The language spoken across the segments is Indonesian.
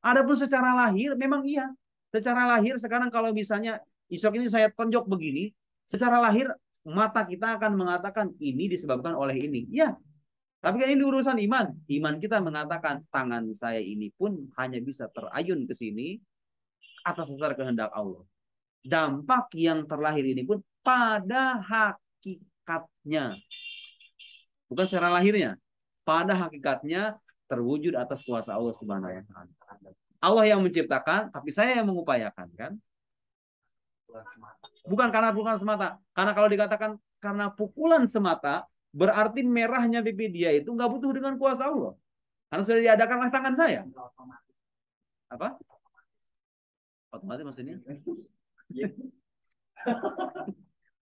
Adapun secara lahir memang iya. Secara lahir sekarang kalau misalnya isok ini saya tonjok begini, secara lahir mata kita akan mengatakan ini disebabkan oleh ini. Ya, tapi kan ini urusan iman. Iman kita mengatakan tangan saya ini pun hanya bisa terayun ke sini atas dasar kehendak Allah. Dampak yang terlahir ini pun pada hakikatnya, bukan secara lahirnya, pada hakikatnya terwujud atas kuasa Allah Subhanahu wa taala. Allah yang menciptakan, tapi saya yang mengupayakan kan? Bukan karena pukulan semata. Karena kalau dikatakan karena pukulan semata, berarti merahnya pipi dia itu nggak butuh dengan kuasa Allah. Karena sudah diadakan oleh tangan saya. Apa? Otomatis maksudnya?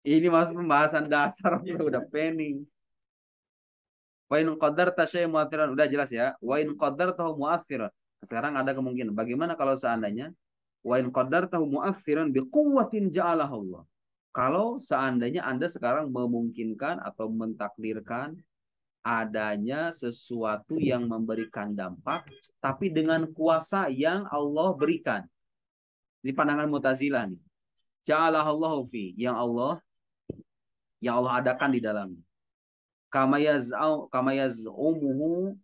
Ini masuk pembahasan dasar udah pening. Wa in qadarta syai'an mu'athiran, udah jelas ya. Wa in qadartahu mu'athiran. Sekarang ada kemungkinan. Bagaimana kalau seandainya wa in qadartahu mu'athiran biquwwatin ja'alahu Allah. Kalau seandainya Anda sekarang memungkinkan atau mentakdirkan adanya sesuatu yang memberikan dampak tapi dengan kuasa yang Allah berikan. Ini pandangan Mu'tazilah nih. Ja'alahu fi, yang Allah adakan di dalamnya. Kama yaz'umuhu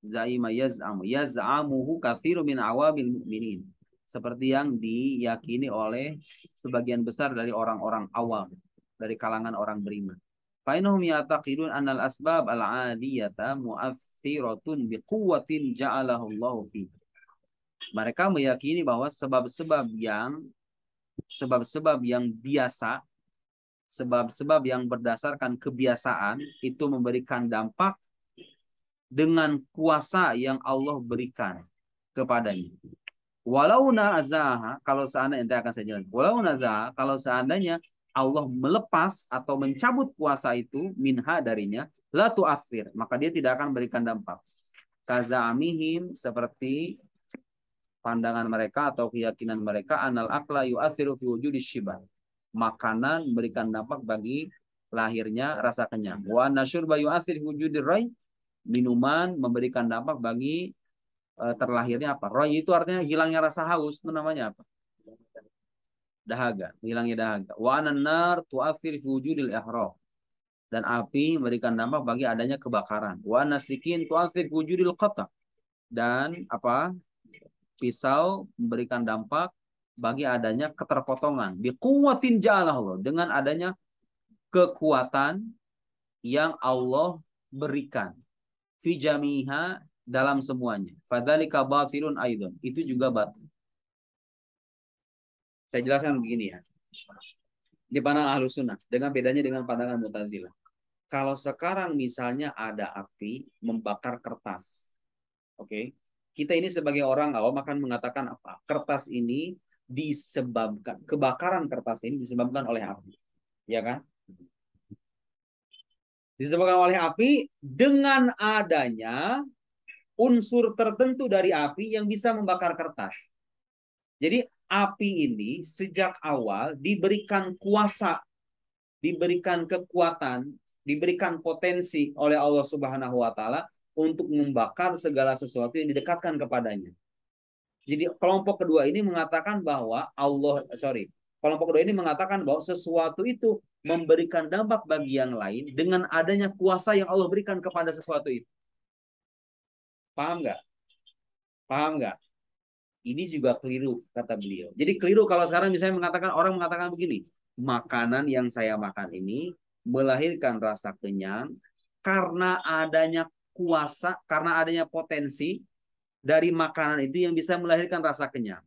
zaima yaz'amuhu katsiru min awamil mu'minin, seperti yang diyakini oleh sebagian besar dari orang-orang awam dari kalangan orang beriman. Fa innahum ya'taqidun annal asbab al-'adiyata mu'athiratun biquwwatin ja'alahu Allah fi. Mereka meyakini bahwa sebab-sebab yang biasa, sebab-sebab yang berdasarkan kebiasaan itu memberikan dampak dengan kuasa yang Allah berikan kepadanya. Walau nazaha, kalau seandainya, nanti akan saya jelaskan. Walau nazaha, kalau seandainya Allah melepas atau mencabut kuasa itu minha darinya, la tu'athir, maka dia tidak akan berikan dampak. Kaza'amihim, seperti pandangan mereka atau keyakinan mereka, anal akla yu'athiru fi wujudi syibah. Makanan memberikan dampak bagi lahirnya rasa kenyang. Wa nasyurba yu'athir fi wujudi rai, minuman memberikan dampak bagi terlahirnya apa? Roy itu artinya hilangnya rasa haus, itu namanya apa? Dahaga, hilangnya dahaga. Wa anan-nar tu'athir fi wujudil ihraq. Dan api memberikan dampak bagi adanya kebakaran. Wa nasikin tu'athir fi wujudil qata. Dan apa? Pisau memberikan dampak bagi adanya keterpotongan. Bi quwwatin ja'alahu, dengan adanya kekuatan yang Allah berikan. Fi jamiha, dalam semuanya. Fadzalika batilun aidon. Itu juga batil. Saya jelaskan begini ya. Di pandangan Ahlus Sunnah, dengan bedanya dengan pandangan Mu'tazilah. Kalau sekarang misalnya ada api membakar kertas. Oke. Kita ini sebagai orang awam akan mengatakan apa? Kertas ini disebabkan, kebakaran kertas ini disebabkan oleh api. Ya kan? Disebabkan oleh api dengan adanya unsur tertentu dari api yang bisa membakar kertas. Jadi api ini sejak awal diberikan kuasa, diberikan kekuatan, diberikan potensi oleh Allah Subhanahu wa taala untuk membakar segala sesuatu yang didekatkan kepadanya. Jadi kelompok kedua ini mengatakan bahwa kelompok kedua ini mengatakan bahwa sesuatu itu memberikan dampak bagi yang lain dengan adanya kuasa yang Allah berikan kepada sesuatu itu. Paham nggak? Paham nggak? Ini juga keliru, kata beliau. Jadi keliru kalau sekarang misalnya orang mengatakan begini, makanan yang saya makan ini melahirkan rasa kenyang karena adanya kuasa, karena adanya potensi dari makanan itu yang bisa melahirkan rasa kenyang.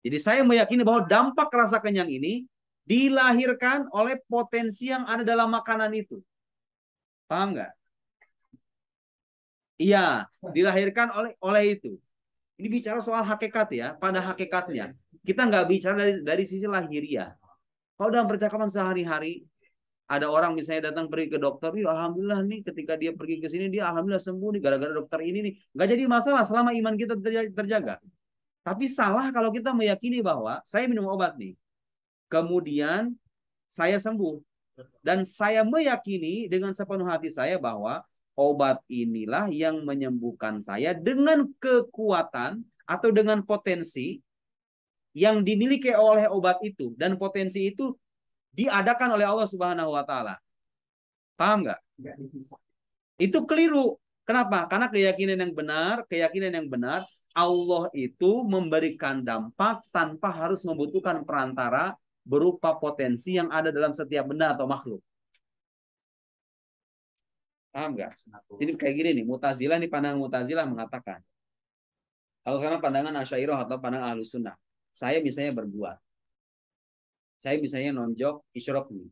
Jadi saya meyakini bahwa dampak rasa kenyang ini dilahirkan oleh potensi yang ada dalam makanan itu. Paham nggak? Iya, dilahirkan oleh itu. Ini bicara soal hakikat ya, pada hakikatnya. Kita nggak bicara dari sisi lahiriah. Kalau dalam percakapan sehari-hari, ada orang misalnya datang pergi ke dokter, alhamdulillah nih ketika dia pergi ke sini, dia alhamdulillah sembuh nih, gara-gara dokter ini nih. Nggak jadi masalah selama iman kita terjaga. Tapi salah kalau kita meyakini bahwa saya minum obat nih, kemudian saya sembuh. Dan saya meyakini dengan sepenuh hati saya bahwa obat inilah yang menyembuhkan saya dengan kekuatan atau dengan potensi yang dimiliki oleh obat itu, dan potensi itu diadakan oleh Allah Subhanahu wa taala. Paham nggak? Itu keliru. Kenapa? Karena keyakinan yang benar, Allah itu memberikan dampak tanpa harus membutuhkan perantara berupa potensi yang ada dalam setiap benda atau makhluk. Paham nggak? Jadi kayak gini nih, Mu'tazilah nih, pandangan Mu'tazilah mengatakan, kalau sekarang pandangan Asy'ariyah atau pandangan Ahlus Sunnah, saya misalnya berbuat, saya misalnya nonjok isyrok nih,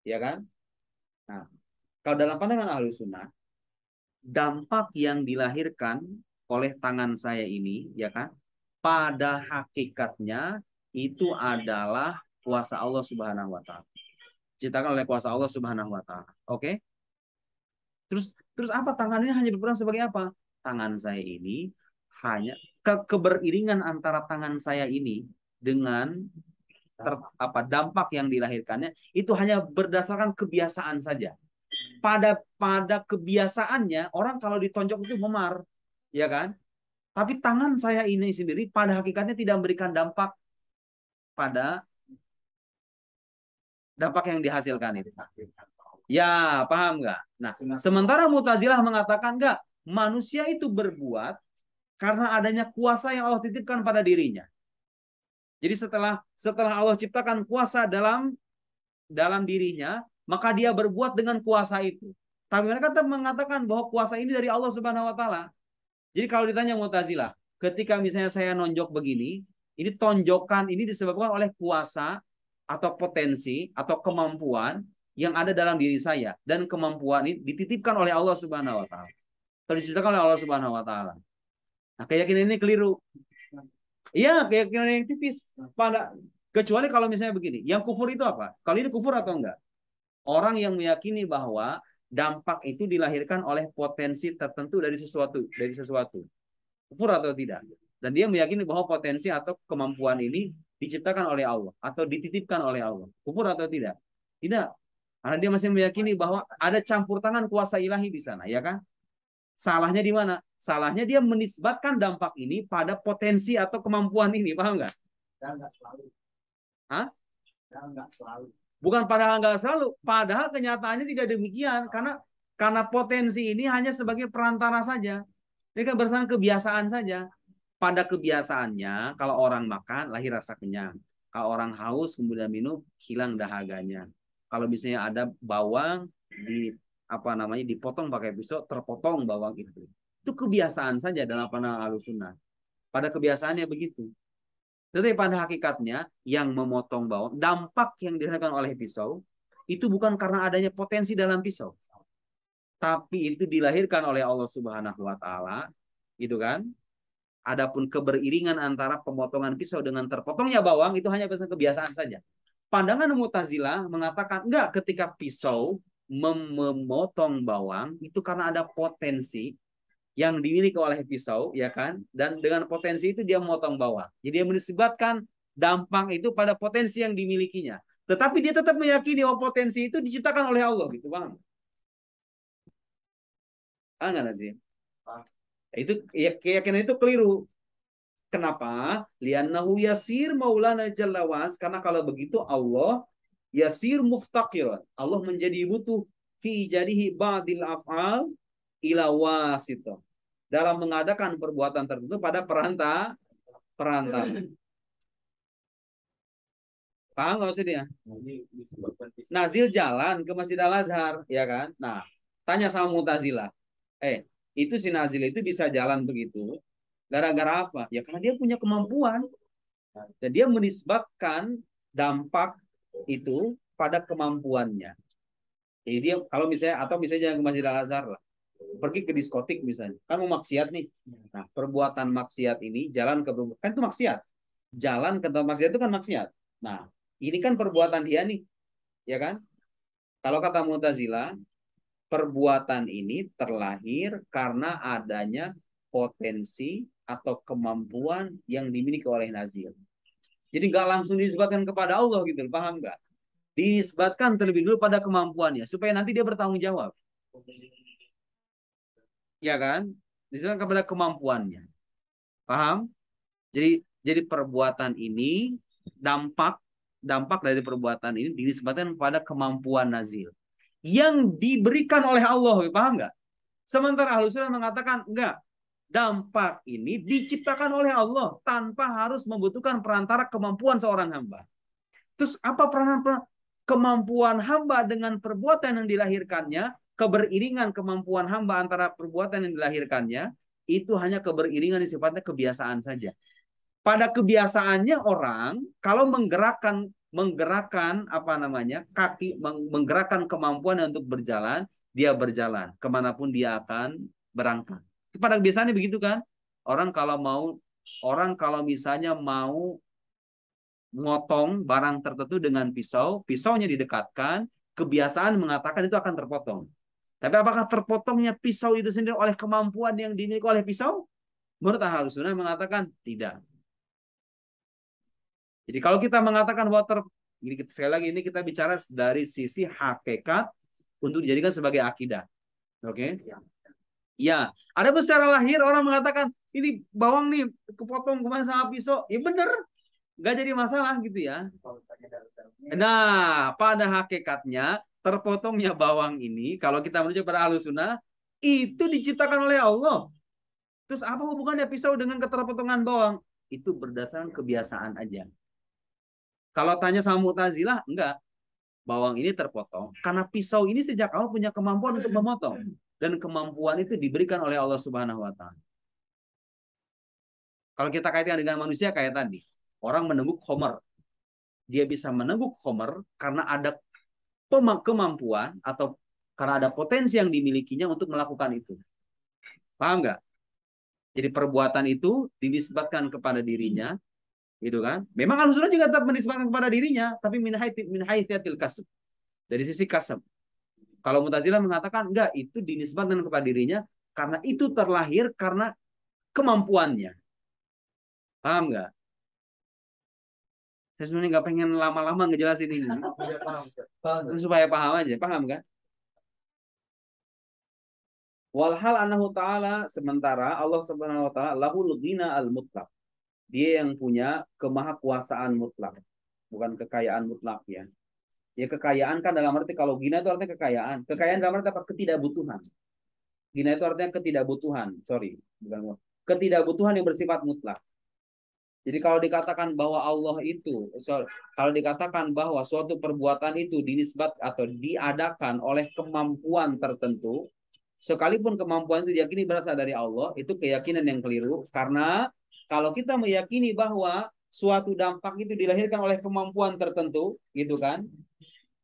ya kan? Nah, kalau dalam pandangan Ahlus Sunnah, dampak yang dilahirkan oleh tangan saya ini, ya kan, pada hakikatnya itu adalah kuasa Allah Subhanahu wa taala. Diciptakan oleh kuasa Allah Subhanahu wa taala. Oke? Terus apa, tangan ini hanya berperan sebagai apa? Tangan saya ini hanya keberiringan antara tangan saya ini dengan dampak yang dilahirkannya itu hanya berdasarkan kebiasaan saja. Pada kebiasaannya orang kalau ditonjok itu memar, ya kan? Tapi tangan saya ini sendiri pada hakikatnya tidak memberikan pada dampak yang dihasilkan itu. Ya, paham nggak? Nah, sementara Mu'tazilah mengatakan nggak, manusia itu berbuat karena adanya kuasa yang Allah titipkan pada dirinya. Jadi setelah Allah ciptakan kuasa dalam dirinya, maka dia berbuat dengan kuasa itu. Tapi mereka tetap mengatakan bahwa kuasa ini dari Allah Subhanahu wa taala. Jadi kalau ditanya Mu'tazilah, ketika misalnya saya nonjok begini, ini tonjokan ini disebabkan oleh kuasa atau potensi atau kemampuan yang ada dalam diri saya, dan kemampuan ini dititipkan oleh Allah Subhanahu wa taala. Atau diciptakan oleh Allah Subhanahu wa taala. Nah, keyakinan ini keliru. Iya, keyakinan yang tipis. Kecuali kalau misalnya begini, yang kufur itu apa? Kalau ini kufur atau enggak? Orang yang meyakini bahwa dampak itu dilahirkan oleh potensi tertentu dari sesuatu. Kufur atau tidak? Dan dia meyakini bahwa potensi atau kemampuan ini diciptakan oleh Allah atau dititipkan oleh Allah. Kufur atau tidak? Tidak. Karena dia masih meyakini bahwa ada campur tangan kuasa ilahi di sana, ya kan? Salahnya di mana? Salahnya dia menisbatkan dampak ini pada potensi atau kemampuan ini, paham nggak? Dan nggak selalu. Hah? Dan nggak selalu. Bukan padahal nggak selalu, padahal kenyataannya tidak demikian, karena potensi ini hanya sebagai perantara saja. Ini kan berdasarkan kebiasaan saja. Pada kebiasaannya, kalau orang makan lahir rasa kenyang. Kalau orang haus kemudian minum, hilang dahaganya. Kalau misalnya ada bawang dipotong pakai pisau, terpotong bawang itu. Itu kebiasaan saja dalam pandangan Ahlussunnah. Pada kebiasaannya begitu. Tetapi pada hakikatnya yang memotong bawang, dampak yang dirasakan oleh pisau itu bukan karena adanya potensi dalam pisau, tapi itu dilahirkan oleh Allah Subhanahu wa taala, gitu kan? Adapun keberiringan antara pemotongan pisau dengan terpotongnya bawang itu hanya berdasarkan kebiasaan saja. Pandangan Mu'tazilah mengatakan enggak, ketika pisau memotong bawang itu karena ada potensi yang dimiliki oleh pisau, ya kan? Dan dengan potensi itu dia memotong bawang. Jadi dia menisbatkan dampak itu pada potensi yang dimilikinya. Tetapi dia tetap meyakini bahwa potensi itu diciptakan oleh Allah, gitu, bang. Nggak sih? Itu ya, keyakinan itu keliru. Kenapa? Li'annahu yasir maulana jalla was. Karena kalau begitu Allah yasir muftaqiran. Allah menjadi butuh fi jadihi ba'dil af'al ila wasitah, dalam mengadakan perbuatan tertentu pada perantara. Paham nggak maksudnya? Nazil jalan ke Masjid Al Azhar, ya kan? Nah, tanya sama Mu'tazilah, itu si Nazil itu bisa jalan begitu gara-gara apa? Ya karena dia punya kemampuan dan dia menisbatkan dampak itu pada kemampuannya. Jadi dia kalau misalnya, atau misalnya jangan ke Masjid Al Azhar lah, pergi ke diskotik misalnya, kan mau maksiat nih. Nah, perbuatan maksiat ini jalan ke, kan itu maksiat. Jalan ke tempat maksiat itu kan maksiat. Nah, ini kan perbuatan dia nih, ya kan? Kalau kata Mu'tazilah, perbuatan ini terlahir karena adanya potensi atau kemampuan yang dimiliki oleh nazil. Jadi nggak langsung disebutkan kepada Allah gitu, paham nggak? Disebutkan terlebih dulu pada kemampuannya supaya nanti dia bertanggung jawab. Ya kan? Dinisbatkan kepada kemampuannya. Paham? Jadi perbuatan ini dampak dampak dari perbuatan ini dinisbatkan kepada kemampuan nazil yang diberikan oleh Allah. Paham nggak? Sementara Ahlus Sunnah mengatakan enggak. Dampak ini diciptakan oleh Allah tanpa harus membutuhkan perantara kemampuan seorang hamba. Terus apa peranan kemampuan hamba dengan perbuatan yang dilahirkannya? Keberiringan kemampuan hamba antara perbuatan yang dilahirkannya itu hanya keberiringan yang sifatnya kebiasaan saja. Pada kebiasaannya orang kalau menggerakkan apa namanya kaki, menggerakkan kemampuan untuk berjalan, dia berjalan kemanapun dia akan berangkat. Pada kebiasaannya begitu kan? Orang kalau mau orang kalau misalnya mau motong barang tertentu dengan pisau, pisaunya didekatkan, kebiasaan mengatakan itu akan terpotong. Tapi apakah terpotongnya pisau itu sendiri oleh kemampuan yang dimiliki oleh pisau? Menurut Ahlus Sunnah mengatakan tidak. Jadi kalau kita mengatakan bahwa ini sekali lagi ini kita bicara dari sisi hakikat untuk dijadikan sebagai akidah. Oke? Ya, ada secara lahir orang mengatakan ini bawang nih kepotong kemarin sama pisau. Ya benar, nggak jadi masalah gitu ya. Nah, pada hakikatnya terpotongnya bawang ini kalau kita menuju pada Ahlus Sunnah itu diciptakan oleh Allah. Terus apa hubungannya pisau dengan keterpotongan bawang? Itu berdasarkan kebiasaan aja. Kalau tanya sama Mu'tazilah, enggak. Bawang ini terpotong karena pisau ini sejak awal punya kemampuan untuk memotong, dan kemampuan itu diberikan oleh Allah Subhanahu wa taala. Kalau kita kaitkan dengan manusia kayak tadi, orang menengguk khamar. Dia bisa menengguk khamar karena ada kemampuan atau karena ada potensi yang dimilikinya untuk melakukan itu. Paham nggak? Jadi perbuatan itu dinisbatkan kepada dirinya, gitu kan? Memang Ahlussunnah juga tetap menisbatkan kepada dirinya, tapi min haitsil kasb. Dari sisi kasab. Kalau Mu'tazilah mengatakan enggak, itu dinisbatkan kepada dirinya karena itu terlahir karena kemampuannya. Paham nggak? Saya sebenarnya nggak pengen lama-lama ngejelasin ini. Supaya paham aja, paham kan? Walhal anahu ta'ala, sementara Allah subhanahu wa ta'ala lahul ghina al-mutlaq. Dia yang punya kemahakuasaan mutlak. Bukan kekayaan mutlak ya. Ya kekayaan kan dalam arti kalau ghina itu artinya kekayaan. Kekayaan dalam arti apa? Ketidakbutuhan. Ghina itu artinya ketidakbutuhan. Sorry. Bukan. Ketidakbutuhan yang bersifat mutlak. Jadi kalau dikatakan bahwa Allah itu, kalau dikatakan bahwa suatu perbuatan itu dinisbat atau diadakan oleh kemampuan tertentu, sekalipun kemampuan itu diyakini berasal dari Allah, itu keyakinan yang keliru. Karena kalau kita meyakini bahwa suatu dampak itu dilahirkan oleh kemampuan tertentu, gitu kan?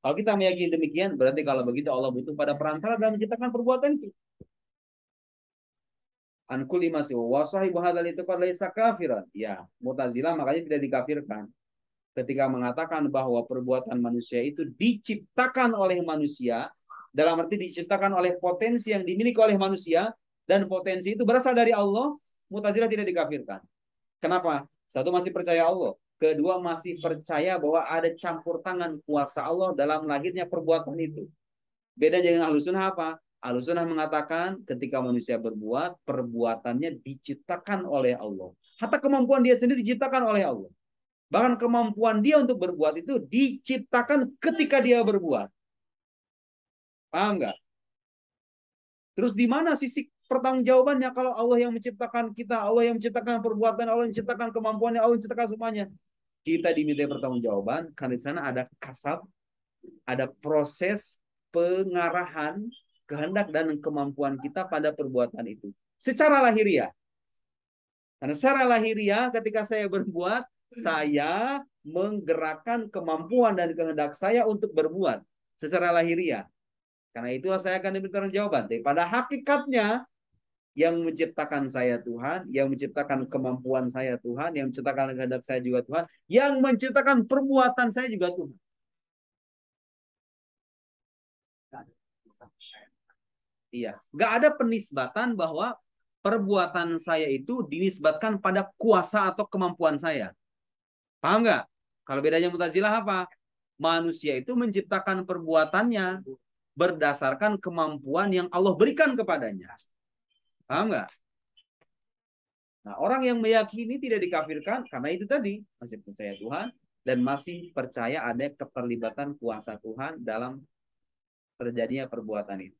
Kalau kita meyakini demikian, berarti kalau begitu Allah butuh pada perantara dalam menciptakan perbuatan itu. Ankuli masih wasahi bahadal itu kan laisa kafiran. Ya, Mu'tazilah makanya tidak dikafirkan. Ketika mengatakan bahwa perbuatan manusia itu diciptakan oleh manusia, dalam arti diciptakan oleh potensi yang dimiliki oleh manusia, dan potensi itu berasal dari Allah, Mu'tazilah tidak dikafirkan. Kenapa? Satu, masih percaya Allah. Kedua, masih percaya bahwa ada campur tangan kuasa Allah dalam lahirnya perbuatan itu. Beda dengan Ahlussunnah apa? Ahlussunnah mengatakan ketika manusia berbuat, perbuatannya diciptakan oleh Allah. Hatta kemampuan dia sendiri diciptakan oleh Allah. Bahkan kemampuan dia untuk berbuat itu diciptakan ketika dia berbuat. Paham nggak? Terus di mana sisi pertanggungjawabannya kalau Allah yang menciptakan kita, Allah yang menciptakan perbuatan, Allah yang menciptakan kemampuannya, Allah yang menciptakan semuanya. Kita diminta pertanggungjawaban karena di sana ada kasab, ada proses pengarahan kehendak dan kemampuan kita pada perbuatan itu. Secara lahiriah. Karena secara lahiriah ketika saya berbuat, saya menggerakkan kemampuan dan kehendak saya untuk berbuat secara lahiriah. Karena itulah saya akan diberi jawaban. Pada hakikatnya yang menciptakan saya Tuhan, yang menciptakan kemampuan saya Tuhan, yang menciptakan kehendak saya juga Tuhan, yang menciptakan perbuatan saya juga Tuhan. Iya, nggak ada penisbatan bahwa perbuatan saya itu dinisbatkan pada kuasa atau kemampuan saya. Paham nggak? Kalau bedanya Mu'tazilah apa? Manusia itu menciptakan perbuatannya berdasarkan kemampuan yang Allah berikan kepadanya. Paham nggak? Nah, orang yang meyakini tidak dikafirkan karena itu tadi masih percaya Tuhan dan masih percaya ada keterlibatan kuasa Tuhan dalam terjadinya perbuatan itu.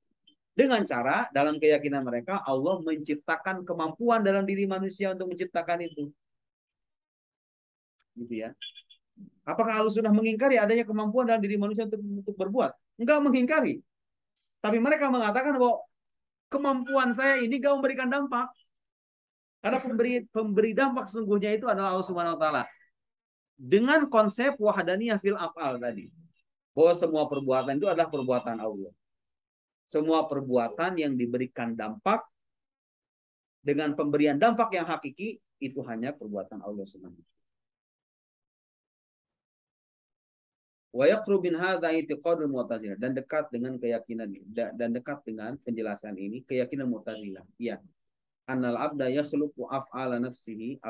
Dengan cara dalam keyakinan mereka Allah menciptakan kemampuan dalam diri manusia untuk menciptakan itu. Gitu ya. Apakah Allah sudah mengingkari adanya kemampuan dalam diri manusia untuk berbuat? Enggak mengingkari. Tapi mereka mengatakan bahwa kemampuan saya ini gak memberikan dampak. Karena pemberi dampak sesungguhnya itu adalah Allah Subhanahu wa taala. Dengan konsep wahdaniyah fil af'al tadi. Bahwa semua perbuatan itu adalah perbuatan Allah. Semua perbuatan yang diberikan dampak dengan pemberian dampak yang hakiki itu hanya perbuatan Allah Subhanahu wa taala. Wa yaqru bin hadza i'tiqadul Mu'tazilah dan dekat dengan keyakinan ini dan dekat dengan penjelasan ini keyakinan Mu'tazilah. Ya. Annal abda yakhluqu af'ala nafsihi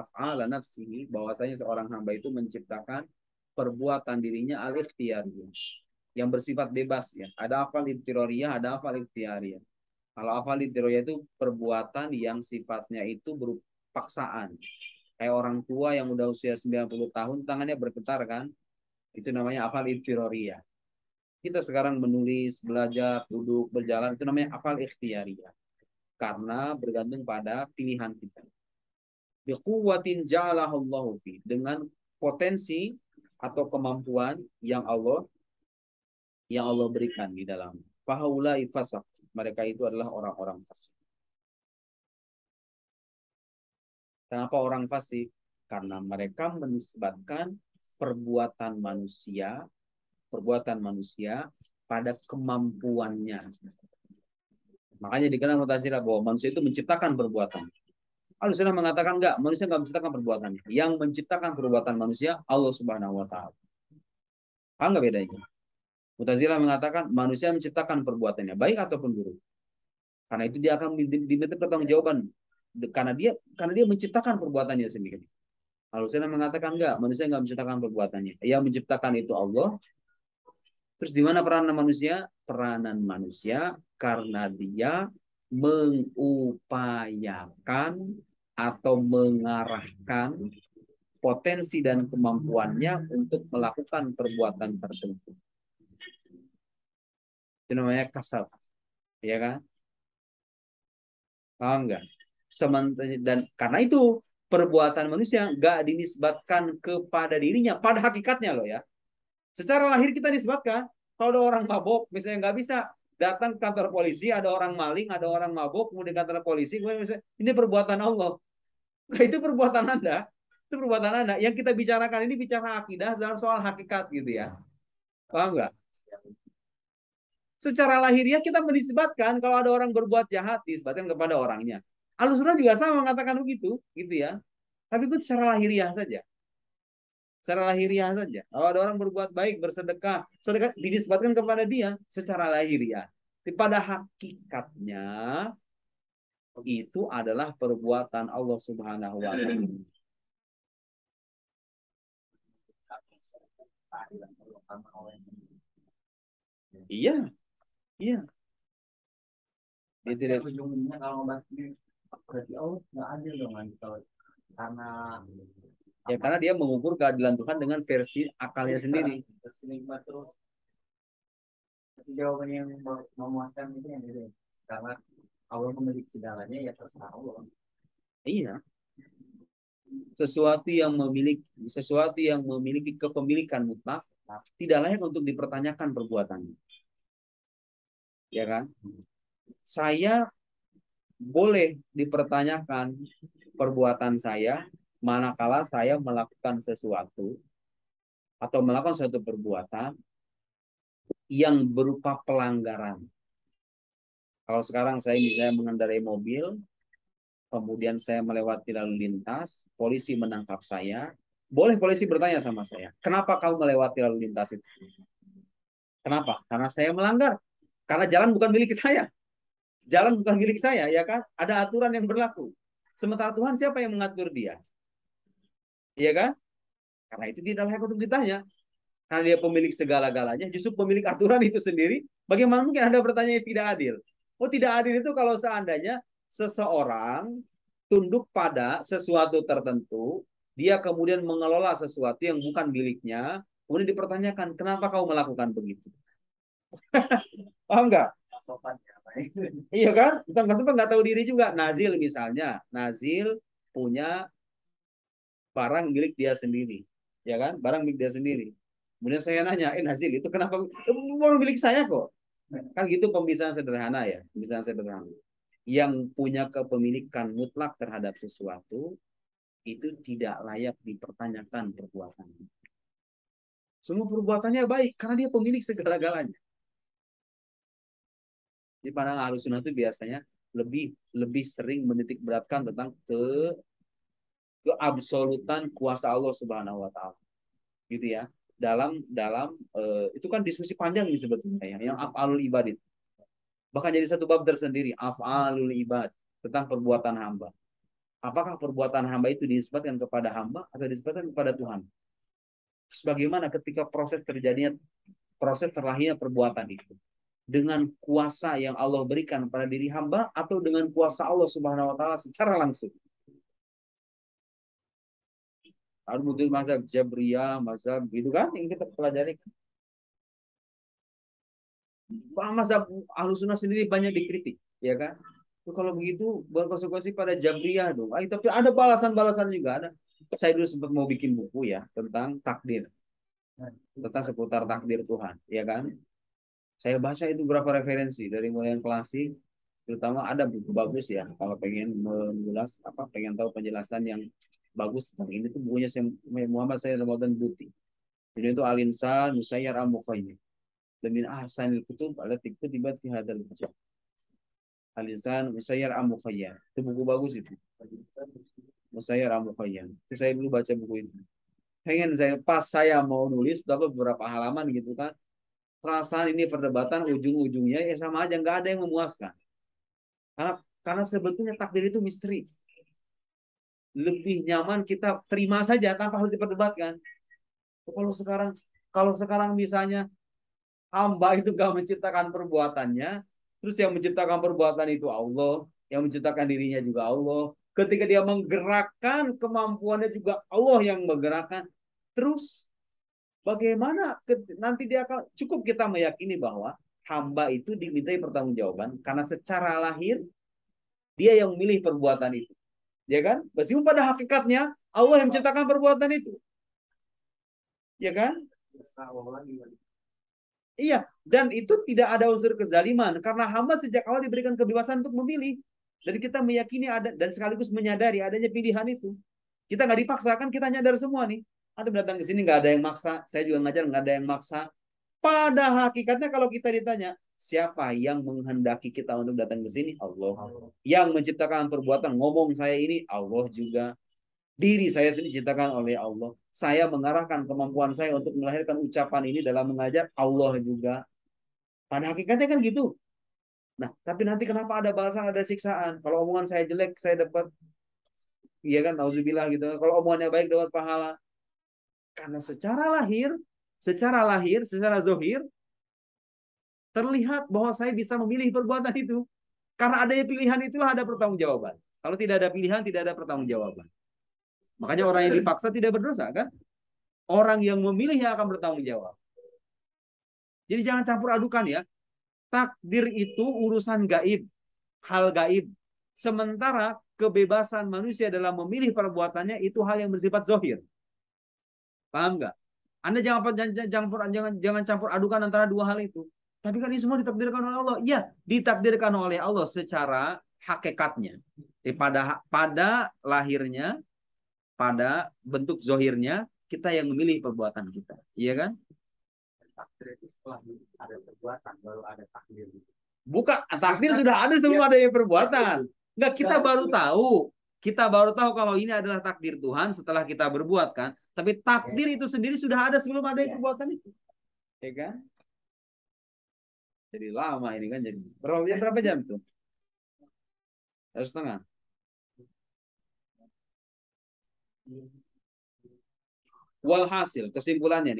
bahwasanya seorang hamba itu menciptakan perbuatan dirinya al-ikhtiyariyah yang bersifat bebas ya. Ada afal idtirariyah, ada afal ikhtiyariyah. Kalau afal idtirariyah itu perbuatan yang sifatnya itu berupa paksaan. Kayak orang tua yang udah usia 90 tahun tangannya bergetar kan? Itu namanya afal idtirariyah. Kita sekarang menulis, belajar, duduk, berjalan itu namanya afal ikhtiyariyah. Karena bergantung pada pilihan kita. Biquwwatin ja'alahullahu fi dengan potensi atau kemampuan yang Allah berikan di dalam. Fahaulai fasaq. Mereka itu adalah orang-orang fasik. Kenapa orang fasik? Karena mereka menisbatkan perbuatan manusia pada kemampuannya. Makanya dikenal Mu'tazilah bahwa manusia itu menciptakan perbuatan. Ahlussunnah mengatakan enggak, manusia enggak menciptakan perbuatannya. Yang menciptakan perbuatan manusia Allah Subhanahu wa taala. Paham enggak bedanya? Mu'tazilah mengatakan manusia menciptakan perbuatannya, baik ataupun buruk. Karena itu dia akan diminta pertanggungjawaban karena dia menciptakan perbuatannya sendiri. Ahlussunnah mengatakan enggak, manusia enggak menciptakan perbuatannya. Yang menciptakan itu Allah. Terus di mana peranan manusia? Peranan manusia karena dia mengupayakan atau mengarahkan potensi dan kemampuannya untuk melakukan perbuatan tertentu. Itu namanya kasab. Ya kan? Paham nggak? Dan karena itu perbuatan manusia nggak dinisbatkan kepada dirinya pada hakikatnya loh ya. Secara lahir kita disebutkan, kalau ada orang mabok, misalnya nggak bisa datang ke kantor polisi, ada orang maling, ada orang mabok, kemudian ke kantor polisi, misalnya, ini perbuatan Allah. Nah, itu perbuatan Anda. Itu perbuatan Anda. Yang kita bicarakan ini bicara akidah dalam soal hakikat gitu ya. Paham nggak? Secara lahiriah kita menisbatkan kalau ada orang berbuat jahat, disebutkan kepada orangnya. Ahlussunnah juga sama mengatakan begitu, gitu ya. Tapi itu secara lahiriah saja. Secara lahiriah saja. Kalau ada orang berbuat baik, bersedekah, sedekah dinisbatkan kepada dia secara lahiriah. Pada hakikatnya itu adalah perbuatan Allah Subhanahu wa taala. Iya, iya. Dia tidak ujungnya kalau bahas ini berarti Allah nggak adil dong karena ya karena dia mengukur keadilan Tuhan dengan versi akalnya sendiri. Terus jawabannya yang memuaskan itu yang itu karena Allah memiliki segalanya ya terserah Allah. Iya. Sesuatu yang memiliki kepemilikan mutlak tidak layak untuk dipertanyakan perbuatannya. Ya kan? Saya boleh dipertanyakan perbuatan saya manakala saya melakukan sesuatu atau melakukan suatu perbuatan yang berupa pelanggaran. Kalau sekarang saya misalnya mengendarai mobil, kemudian saya melewati lalu lintas, polisi menangkap saya, boleh polisi bertanya sama saya, kenapa kamu melewati lalu lintas itu? Kenapa? Karena saya melanggar. Karena jalan bukan milik saya. Jalan bukan milik saya, ya kan? Ada aturan yang berlaku. Sementara Tuhan siapa yang mengatur dia? Iya kan? Karena itu tidak layak untuk ditanya. Karena dia pemilik segala-galanya, justru pemilik aturan itu sendiri. Bagaimana mungkin Anda bertanya yang tidak adil? Oh, tidak adil itu kalau seandainya seseorang tunduk pada sesuatu tertentu, dia kemudian mengelola sesuatu yang bukan miliknya, kemudian dipertanyakan, kenapa kau melakukan begitu? Paham nggak? Iya kan? Bukan nggak tahu diri juga. Nazil misalnya, Nazil punya barang milik dia sendiri, ya kan? Barang milik dia sendiri. Kemudian saya nanya, Nazil itu kenapa? Barang milik saya kok. Kan gitu pemisahan sederhana ya, pemisahan sederhana. Yang punya kepemilikan mutlak terhadap sesuatu itu tidak layak dipertanyakan perbuatannya. Semua perbuatannya baik karena dia pemilik segala-galanya. Di pandangan Ahlus Sunnah itu biasanya lebih lebih sering menitik beratkan tentang keabsolutan kuasa Allah Subhanahu wa taala. Gitu ya. Dalam dalam itu kan diskusi panjang nih sebetulnya ya, yang af'alul ibad itu. Bahkan jadi satu bab tersendiri, af'alul ibad, tentang perbuatan hamba. Apakah perbuatan hamba itu disebutkan kepada hamba atau disebutkan kepada Tuhan? Sebagaimana ketika proses terlahirnya perbuatan itu dengan kuasa yang Allah berikan pada diri hamba atau dengan kuasa Allah Subhanahu wa taala secara langsung. Al-Mudil mazhab Jabriyah, mazhab gitu kan yang kita pelajari. Mazhab Ahlus Sunnah sendiri banyak dikritik, ya kan? Kalau begitu berkonsekuensi pada Jabriyah dong. Tapi ada balasan-balasan juga ada. Saya dulu sempat mau bikin buku ya tentang takdir, tentang seputar takdir Tuhan, ya kan? Saya baca itu berapa referensi dari mulai yang klasik, terutama ada buku bagus ya. Kalau pengen mengulas apa, pengen tahu penjelasan yang bagus tentang ini tuh bukunya Muhammad Sayyid Ramadan Buti. Ini itu Al-Insan Musayyar Al-Muqayyim. Demi ahsanil kutub allati kutibat fi hadzal kitab. Al-Insan Musayyar Al-Muqayyim. Itu buku bagus itu. Musayyar Al-Muqayyim. Saya dulu baca buku itu. Pas saya mau nulis beberapa halaman gitu kan. Perasaan ini perdebatan ujung-ujungnya ya sama aja, nggak ada yang memuaskan. Karena sebetulnya takdir itu misteri. Lebih nyaman kita terima saja tanpa harus diperdebatkan. Kalau sekarang misalnya hamba itu gak menciptakan perbuatannya, terus yang menciptakan perbuatan itu Allah, yang menciptakan dirinya juga Allah. Ketika dia menggerakkan kemampuannya juga Allah yang menggerakkan. Terus bagaimana nanti dia akan cukup kita meyakini bahwa hamba itu dimintai pertanggungjawaban karena secara lahir dia yang memilih perbuatan itu. Ya kan? Meskipun pada hakikatnya Allah yang menciptakan perbuatan itu. Ya kan? Iya, dan itu tidak ada unsur kezaliman karena hamba sejak awal diberikan kebebasan untuk memilih. Dan kita meyakini ada dan sekaligus menyadari adanya pilihan itu. Kita nggak dipaksakan, kita nyadar semua nih. Ada datang ke sini nggak ada yang maksa, saya juga ngajar nggak ada yang maksa. Pada hakikatnya kalau kita ditanya, siapa yang menghendaki kita untuk datang ke sini? Allah. Yang menciptakan perbuatan ngomong saya ini Allah juga. Diri saya sendiri diciptakan oleh Allah. Saya mengarahkan kemampuan saya untuk melahirkan ucapan ini dalam mengajar Allah juga. Pada hakikatnya kan gitu. Nah, tapi nanti kenapa ada balasan, ada siksaan? Kalau omongan saya jelek, saya dapat, iya kan, nauzubillah gitu. Kalau omongannya baik, dapat pahala. Karena secara zohir, terlihat bahwa saya bisa memilih perbuatan itu. Karena adanya pilihan itulah ada pertanggungjawaban. Kalau tidak ada pilihan, tidak ada pertanggungjawaban. Makanya orang yang dipaksa tidak berdosa kan? Orang yang memilih yang akan bertanggung jawab. Jadi jangan campur adukan ya. Takdir itu urusan gaib, hal gaib. Sementara kebebasan manusia dalam memilih perbuatannya itu hal yang bersifat zohir. Paham nggak? Anda jangan campur adukan antara dua hal itu. Tapi kan ini semua ditakdirkan oleh Allah. Iya, ditakdirkan oleh Allah secara hakikatnya. Pada lahirnya, pada bentuk zohirnya, kita yang memilih perbuatan kita. Iya kan? Takdir itu setelah ada perbuatan, baru ada takdir. Bukan, takdir sudah ada sebelum ada perbuatan. Enggak, kita baru tahu. Kita baru tahu kalau ini adalah takdir Tuhan setelah kita berbuat kan. Tapi takdir itu sendiri sudah ada sebelum ada perbuatan itu. Ya kan? Jadi lama ini kan. Jadi berapa jam tuh? 1,5. Walhasil, kesimpulannya.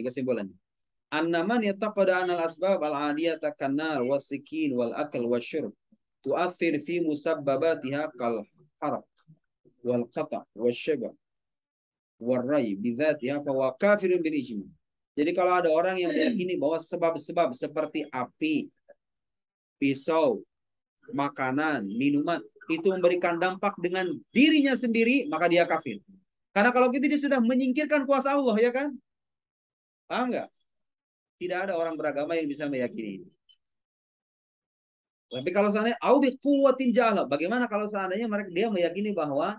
Annaman yataqada anal asbab al-adiyata kanar wasikin wal akal wasyurb tu'athir fi musabbabatiha kal haraq wal qata' wasyaba warrai bidzatiha fa huwa kafirun bil ijma. Jadi kalau ada orang yang meyakini bahwa sebab-sebab seperti api, pisau, makanan, minuman itu memberikan dampak dengan dirinya sendiri, maka dia kafir. Karena kalau gitu dia sudah menyingkirkan kuasa Allah, ya kan? Paham nggak? Tidak ada orang beragama yang bisa meyakini ini. Tapi kalau seandainya au bi quwwatin jahla, bagaimana kalau seandainya mereka dia meyakini bahwa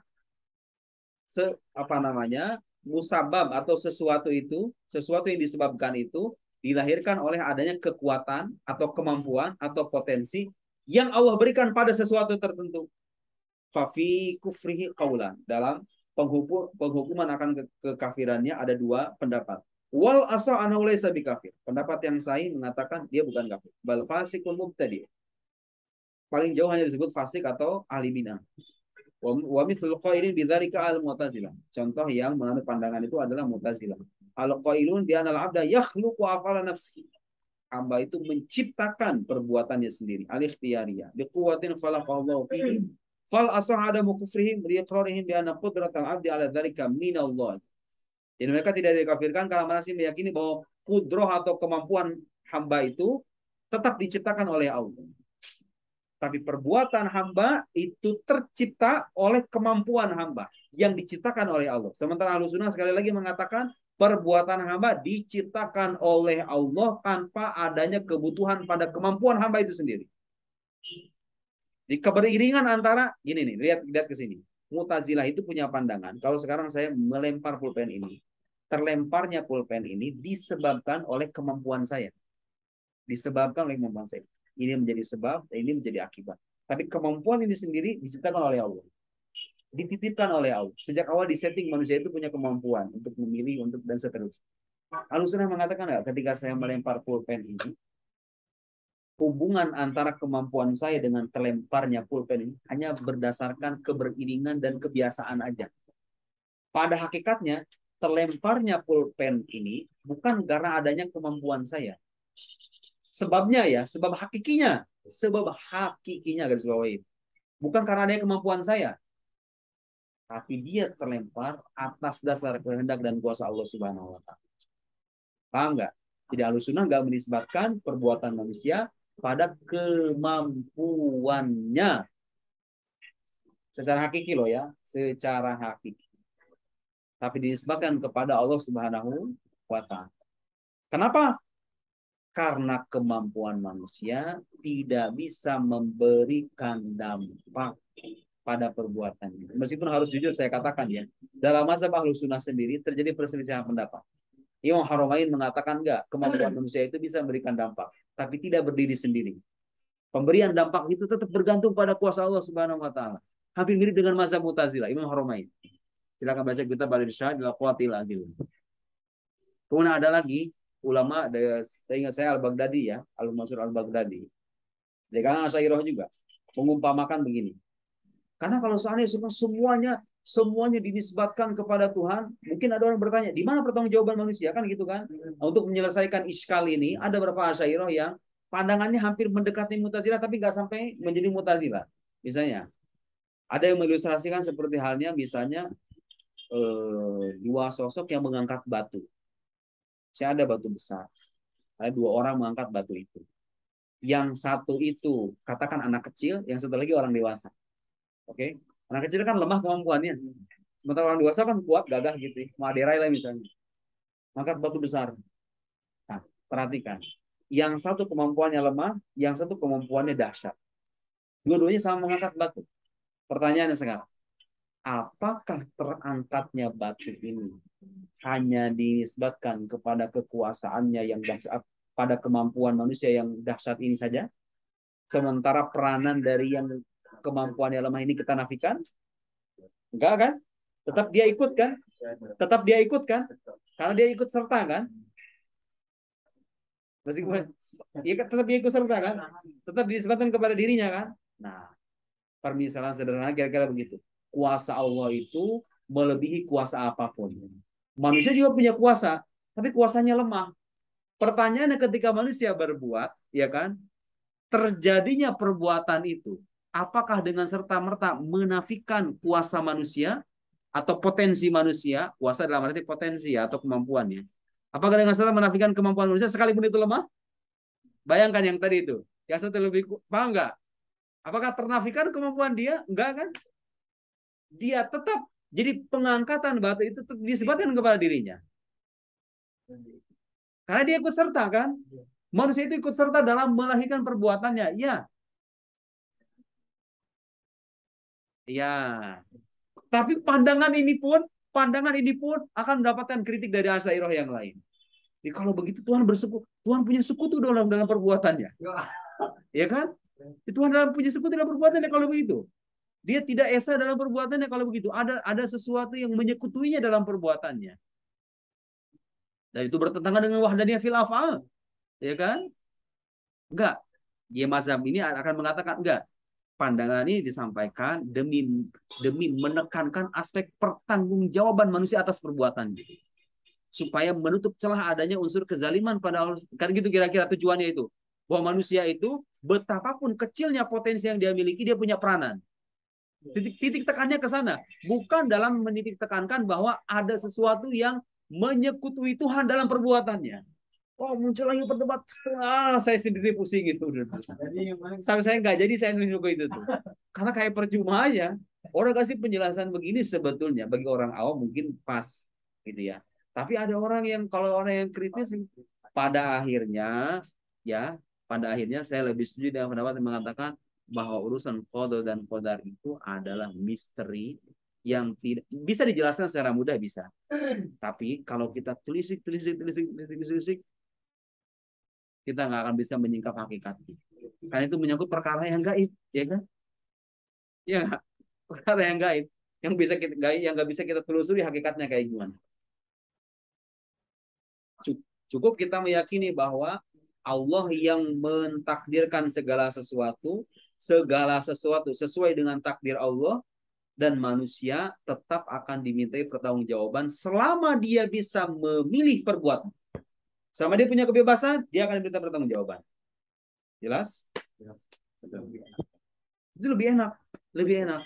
musabab atau sesuatu yang disebabkan itu dilahirkan oleh adanya kekuatan atau kemampuan atau potensi yang Allah berikan pada sesuatu tertentu. Fafi kufrihi qaulan, dalam penghukuman akan kekafirannya ada dua pendapat. Wal asal annahu laysa bikafir. Pendapat yang sahih mengatakan dia bukan kafir. Bal fasiqun mubtadi'. Paling jauh hanya disebut fasik atau ahli bidah. Wa mithlul qailin bidzalika al-mu'tazilah. Contoh yang menganut pandangan itu adalah Mu'tazilah. Al-qailun bi anna al-'abda yakhluqu af'ala nafsihi. Hamba itu menciptakan perbuatannya sendiri, al-ikhtiyariyah. Bi quwwatin khalaqallahu fihi. Fal asah adamu kufrihim bi iqrarihim bi anna qudratal 'abdi 'ala dzalika minallah. Jadi mereka tidak dikafirkan karena masih meyakini bahwa kudroh atau kemampuan hamba itu tetap diciptakan oleh Allah. Tapi perbuatan hamba itu tercipta oleh kemampuan hamba yang diciptakan oleh Allah. Sementara Ahlussunnah sekali lagi mengatakan perbuatan hamba diciptakan oleh Allah tanpa adanya kebutuhan pada kemampuan hamba itu sendiri. Di keberiringan antara ini nih, lihat ke sini. Mu'tazilah itu punya pandangan. Kalau sekarang saya melempar pulpen ini, terlemparnya pulpen ini disebabkan oleh kemampuan saya. Disebabkan oleh kemampuan saya. Ini menjadi sebab, ini menjadi akibat. Tapi kemampuan ini sendiri diciptakan oleh Allah. Dititipkan oleh Allah. Sejak awal disetting manusia itu punya kemampuan untuk memilih, untuk dan seterusnya. Ahlussunnah mengatakan enggak, ketika saya melempar pulpen ini, hubungan antara kemampuan saya dengan terlemparnya pulpen ini hanya berdasarkan keberiringan dan kebiasaan aja. Pada hakikatnya, terlemparnya pulpen ini bukan karena adanya kemampuan saya. Sebabnya ya, sebab hakikinya garis bawahi. Bukan karena adanya kemampuan saya, tapi dia terlempar atas dasar kehendak dan kuasa Allah Subhanahu wa taala. Paham nggak? Jadi Ahlussunnah nggak menisbatkan perbuatan manusia pada kemampuannya secara hakiki loh ya, secara hakiki. Tapi dinisbatkan kepada Allah Subhanahu wa taala. Kenapa? Karena kemampuan manusia tidak bisa memberikan dampak pada perbuatannya. Meskipun harus jujur saya katakan ya, dalam mazhab Ahlussunnah sendiri terjadi perselisihan pendapat. Imam Haramain mengatakan enggak, kemampuan manusia itu bisa memberikan dampak, tapi tidak berdiri sendiri. Pemberian dampak itu tetap bergantung pada kuasa Allah Subhanahu wa taala. Hampir mirip dengan mazhab Mu'tazilah, Imam Haramain. Silakan baca kitab Al-Irsyad ila Qawatil Adil. Kemudian ada lagi ulama, saya ingat saya Al-Baghdadi ya, Al-Mansur Al-Baghdadi. Dari kalangan Asy'ariyah juga mengumpamakan begini. Karena kalau seandainya semuanya dinisbatkan kepada Tuhan, mungkin ada orang bertanya, di mana pertanggungjawaban manusia kan gitu kan? Untuk menyelesaikan iskal ini, ada beberapa Asy'ariyah yang pandangannya hampir mendekati Mu'tazilah tapi nggak sampai menjadi Mu'tazilah. Misalnya, ada yang mengilustrasikan seperti halnya misalnya dua sosok yang mengangkat batu. Saya ada batu besar. Ada dua orang mengangkat batu itu. Yang satu itu katakan anak kecil, yang satu lagi orang dewasa. Oke, anak kecil kan lemah kemampuannya. Sementara orang dewasa kan kuat, gagah gitu. Maderai lah misalnya. Angkat batu besar. Nah, perhatikan. Yang satu kemampuannya lemah, yang satu kemampuannya dahsyat. Dua-duanya sama mengangkat batu. Pertanyaannya sekarang, apakah terangkatnya batu ini hanya dinisbatkan kepada kekuasaannya yang dahsyat, pada kemampuan manusia yang dahsyat ini saja? Sementara peranan dari yang kemampuannya lemah ini kita nafikan? Enggak kan? Tetap dia ikut kan? Tetap dia ikut kan? Karena dia ikut serta kan? Meskipun ya tetap dia ikut serta kan? Tetap disebutkan kepada dirinya kan? Nah, permisalan sederhana kira-kira begitu. Kuasa Allah itu melebihi kuasa apapun. Manusia juga punya kuasa, tapi kuasanya lemah. Pertanyaannya ketika manusia berbuat, ya kan? Terjadinya perbuatan itu apakah dengan serta-merta menafikan kuasa manusia atau potensi manusia, kuasa dalam arti potensi ya, atau kemampuannya. Apakah dengan serta menafikan kemampuan manusia sekalipun itu lemah? Bayangkan yang tadi itu. Yang satu lebih paham nggak? Apakah ternafikan kemampuan dia? Enggak kan? Dia tetap jadi pengangkatan batu itu disebabkan kepada dirinya. Karena dia ikut serta kan? Manusia itu ikut serta dalam melahirkan perbuatannya. Ya. Ya. Tapi pandangan ini pun akan mendapatkan kritik dari Asy'ariyah yang lain. Jadi kalau begitu Tuhan bersekutu, Tuhan punya sekutu dalam perbuatannya. Ya kan? Tuhan punya sekutu dalam perbuatannya kalau begitu. Dia tidak esa dalam perbuatannya kalau begitu. Ada sesuatu yang menyekutuinya dalam perbuatannya. Dan itu bertentangan dengan wahdaniyah fil af'al. Ya kan? Enggak. Dia mazhab ini akan mengatakan enggak. Pandangan ini disampaikan demi menekankan aspek pertanggungjawaban manusia atas perbuatannya. Supaya menutup celah adanya unsur kezaliman pada Allah. Kan gitu kira-kira tujuannya itu. Bahwa manusia itu betapapun kecilnya potensi yang dia miliki, dia punya peranan. Titik tekannya ke sana. Bukan dalam menitik tekankan bahwa ada sesuatu yang menyekutui Tuhan dalam perbuatannya. Oh, muncul lagi perdebat. Saya sendiri pusing itu. Sampai saya nggak jadi saya nunjuk itu tuh. Karena kayak percuma aja. Orang kasih penjelasan begini sebetulnya bagi orang awam mungkin pas gitu ya. Tapi ada orang yang kalau orang yang kritis pada akhirnya ya pada akhirnya saya lebih setuju dengan pendapat yang mengatakan bahwa urusan qada dan qadar itu adalah misteri yang tidak bisa dijelaskan secara mudah bisa. Tapi kalau kita telisik kita nggak akan bisa menyingkap hakikatnya. Karena itu menyangkut perkara yang gaib, ya kan? Ya, perkara yang gaib, yang nggak bisa kita telusuri hakikatnya kayak gimana. Cukup kita meyakini bahwa Allah yang mentakdirkan segala sesuatu sesuai dengan takdir Allah dan manusia tetap akan dimintai pertanggungjawaban selama dia bisa memilih perbuatan. Sama dia punya kebebasan, dia akan diminta pertanggungjawaban. Jelas? Itu lebih enak,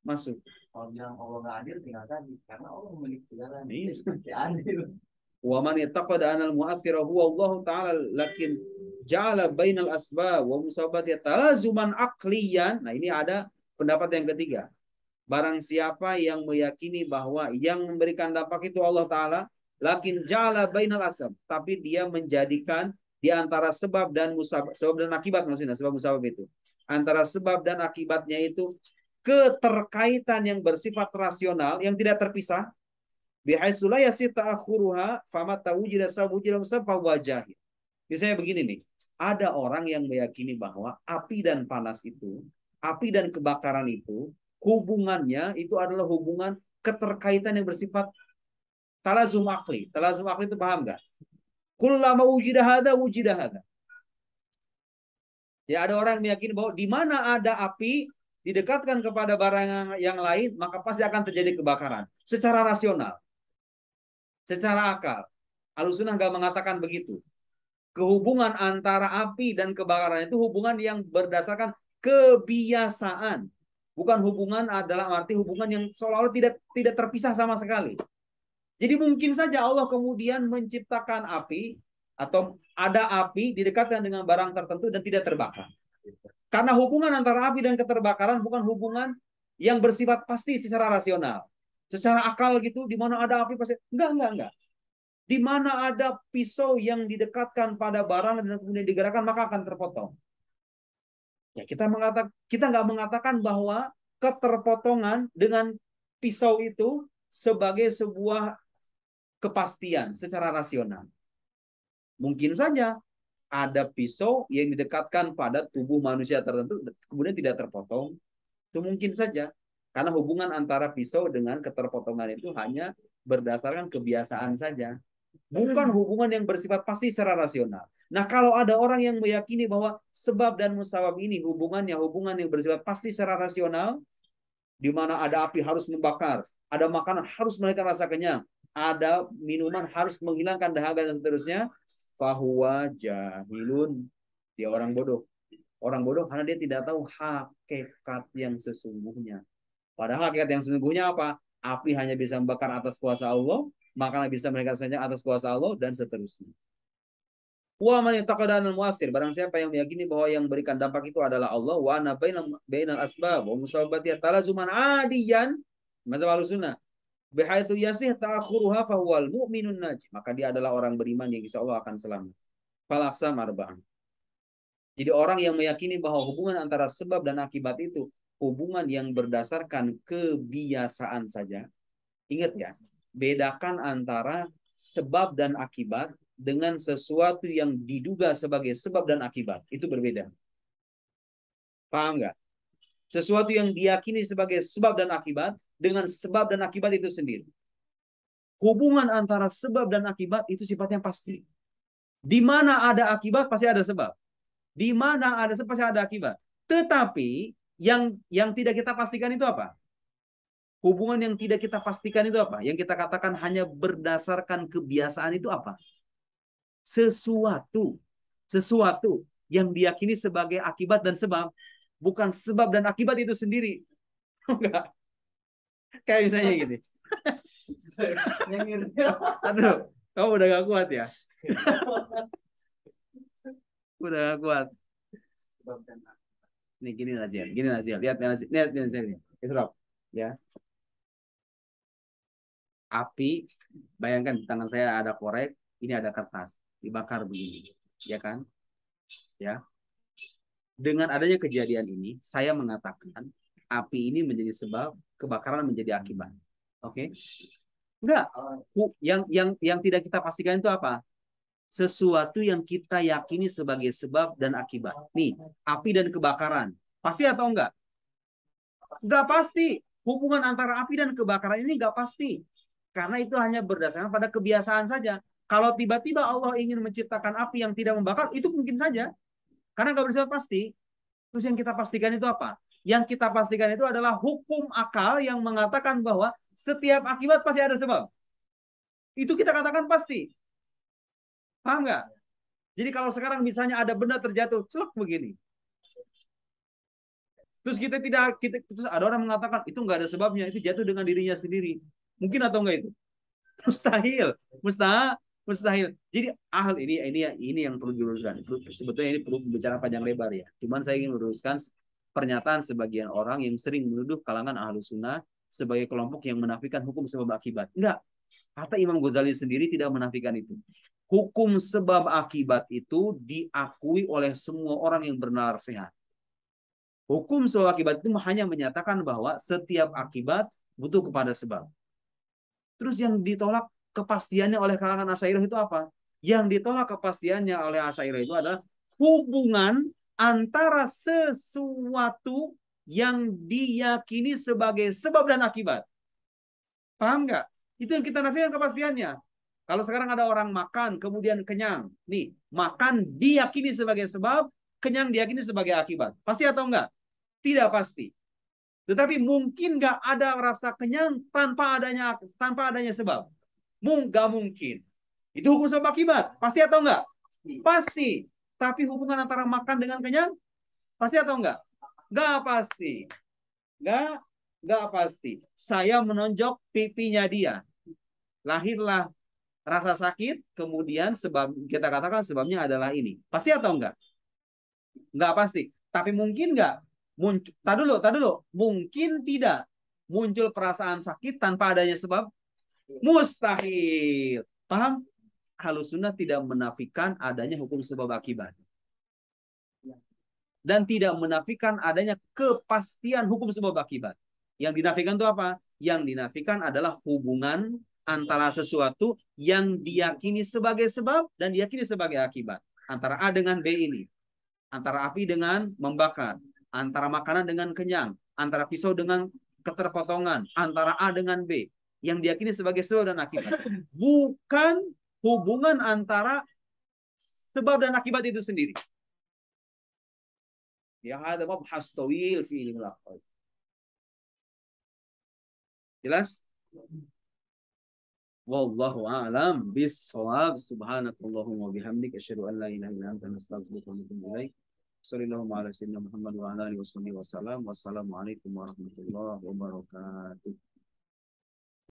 masuk. Kalau bilang Allah nggak adil tinggal tadi, karena Allah memiliki segala adil. Wa man yataqada anal mu'athira huwa Allah taala lakin ja'ala bainal asbab wa musabati talazuman aqliyan. Nah, ini ada pendapat yang ketiga. Barang siapa yang meyakini bahwa yang memberikan dampak itu Allah taala, lakin ja'ala bainal asbab, tapi dia menjadikan di antara sebab dan akibat, maksudnya sebab musabab itu. Antara sebab dan akibatnya itu keterkaitan yang bersifat rasional yang tidak terpisah. Bihaitsu la yasih ta'akhuruha fama tawjida sawjida musabab. Misalnya begini nih, ada orang yang meyakini bahwa api dan panas itu, api dan kebakaran itu, hubungannya itu adalah hubungan keterkaitan yang bersifat talazum akli. Talazum akli itu paham nggak? Kullama wujida hada wujida hada. Ya, ada orang yang meyakini bahwa di mana ada api didekatkan kepada barang yang lain, maka pasti akan terjadi kebakaran. Secara rasional. Secara akal. Ahlussunnah nggak mengatakan begitu. Kehubungan antara api dan kebakaran itu hubungan yang berdasarkan kebiasaan. Bukan hubungan adalah arti hubungan yang seolah-olah tidak terpisah sama sekali. Jadi mungkin saja Allah kemudian menciptakan api atau ada api didekatkan dengan barang tertentu dan tidak terbakar. Karena hubungan antara api dan keterbakaran bukan hubungan yang bersifat pasti secara rasional. Secara akal gitu, di mana ada api pasti. Enggak. Di mana ada pisau yang didekatkan pada barang dan kemudian digerakkan, maka akan terpotong. Ya, kita nggak mengatakan bahwa keterpotongan dengan pisau itu sebagai sebuah kepastian secara rasional. Mungkin saja ada pisau yang didekatkan pada tubuh manusia tertentu kemudian tidak terpotong. Itu mungkin saja. Karena hubungan antara pisau dengan keterpotongan itu hanya berdasarkan kebiasaan saja. Bukan hubungan yang bersifat pasti secara rasional. Nah, kalau ada orang yang meyakini bahwa sebab dan musabab ini hubungan yang bersifat pasti secara rasional, di mana ada api harus membakar, ada makanan harus menaikkan rasa kenyang, ada minuman harus menghilangkan dahaga dan seterusnya, fahuwa jahilun, dia orang bodoh. Orang bodoh karena dia tidak tahu hakikat yang sesungguhnya. Padahal hakikat yang sesungguhnya apa? Api hanya bisa membakar atas kuasa Allah, makanan bisa mereka saja atas kuasa Allah, dan seterusnya. Wa man yataqaddana mu'athir, barang siapa yang meyakini bahwa yang berikan dampak itu adalah Allah, wa ana bainal asbab wa musababati talazuman adiyan, mazhab Ahlussunnah, bihaitsu yasih ta'akhuruha fa huwal mu'minun najih, maka dia adalah orang beriman yang insyaallah akan selamat. Fal aqsam arba'ah. Jadi orang yang meyakini bahwa hubungan antara sebab dan akibat itu hubungan yang berdasarkan kebiasaan saja. Ingat ya, bedakan antara sebab dan akibat dengan sesuatu yang diduga sebagai sebab dan akibat. Itu berbeda. Paham nggak? Sesuatu yang diyakini sebagai sebab dan akibat dengan sebab dan akibat itu sendiri. Hubungan antara sebab dan akibat itu sifatnya pasti. Di mana ada akibat pasti ada sebab. Di mana ada sebab pasti ada akibat. Tetapi yang tidak kita pastikan itu apa? Hubungan yang tidak kita pastikan itu apa? Yang kita katakan hanya berdasarkan kebiasaan itu apa? Sesuatu yang diyakini sebagai akibat dan sebab, bukan sebab dan akibat itu sendiri. Enggak. Kayak misalnya gini. Aduh, kamu udah gak kuat ya? Udah gak kuat. Nih gini Nazil, lihat Nazil. Israf, ya. Api, bayangkan di tangan saya ada korek, ini ada kertas, dibakar begini, ya kan? Ya. Dengan adanya kejadian ini, saya mengatakan api ini menjadi sebab, kebakaran menjadi akibat. Oke? Enggak. Yang tidak kita pastikan itu apa? Sesuatu yang kita yakini sebagai sebab dan akibat. Nih, api dan kebakaran. Pasti atau enggak? Enggak pasti. Hubungan antara api dan kebakaran ini enggak pasti. Karena itu hanya berdasarkan pada kebiasaan saja. Kalau tiba-tiba Allah ingin menciptakan api yang tidak membakar, itu mungkin saja. Karena nggak bersifat pasti. Terus yang kita pastikan itu apa? Yang kita pastikan itu adalah hukum akal yang mengatakan bahwa setiap akibat pasti ada sebab. Itu kita katakan pasti. Paham nggak? Jadi kalau sekarang misalnya ada benda terjatuh, celok begini. Terus terus ada orang mengatakan itu nggak ada sebabnya, itu jatuh dengan dirinya sendiri. Mungkin atau enggak itu? Mustahil. Mustahil. Jadi ini yang perlu diluruskan. Sebetulnya ini perlu bicara panjang lebar ya. Cuman saya ingin meluruskan pernyataan sebagian orang yang sering menuduh kalangan Ahlus Sunnah sebagai kelompok yang menafikan hukum sebab akibat. Enggak. Kata Imam Ghazali sendiri tidak menafikan itu. Hukum sebab akibat itu diakui oleh semua orang yang bernalar sehat. Hukum sebab akibat itu hanya menyatakan bahwa setiap akibat butuh kepada sebab. Terus yang ditolak kepastiannya oleh kalangan Asy'ariyah itu apa? Yang ditolak kepastiannya oleh Asy'ariyah itu adalah hubungan antara sesuatu yang diyakini sebagai sebab dan akibat. Paham nggak? Itu yang kita nafikan kepastiannya. Kalau sekarang ada orang makan kemudian kenyang, nih makan diyakini sebagai sebab, kenyang diyakini sebagai akibat. Pasti atau enggak? Tidak pasti. Tetapi mungkin nggak ada rasa kenyang tanpa adanya sebab. Nggak mungkin. Itu hukum sebab akibat. Pasti atau enggak? Pasti. Tapi hubungan antara makan dengan kenyang, pasti atau enggak? Nggak pasti. Nggak pasti. Saya menonjok pipinya dia. Lahirlah rasa sakit, kemudian sebab kita katakan sebabnya adalah ini. Pasti atau enggak? Enggak pasti. Tapi mungkin enggak? Tadi dulu. Mungkin tidak muncul perasaan sakit tanpa adanya sebab? Mustahil. Paham? Ahlus Sunnah tidak menafikan adanya hukum sebab akibat. Dan tidak menafikan adanya kepastian hukum sebab akibat. Yang dinafikan itu apa? Yang dinafikan adalah hubungan antara sesuatu yang diyakini sebagai sebab dan diyakini sebagai akibat. Antara A dengan B ini. Antara api dengan membakar. Antara makanan dengan kenyang. Antara pisau dengan keterpotongan. Antara A dengan B. Yang diyakini sebagai sebab dan akibat. Bukan hubungan antara sebab dan akibat itu sendiri. Ya ada mabhas tawil fi ilmil aqaid. Jelas? Wallahu a'lam bis-shawab. Subhanakallahumma bihamdika asyhadu an la ilaha illa anta astaghfiruka wa atubu ilaik. Sallallahu alaihi wasallam Muhammad wa ala alihi wasallam. Wassalamualaikum warahmatullahi wabarakatuh.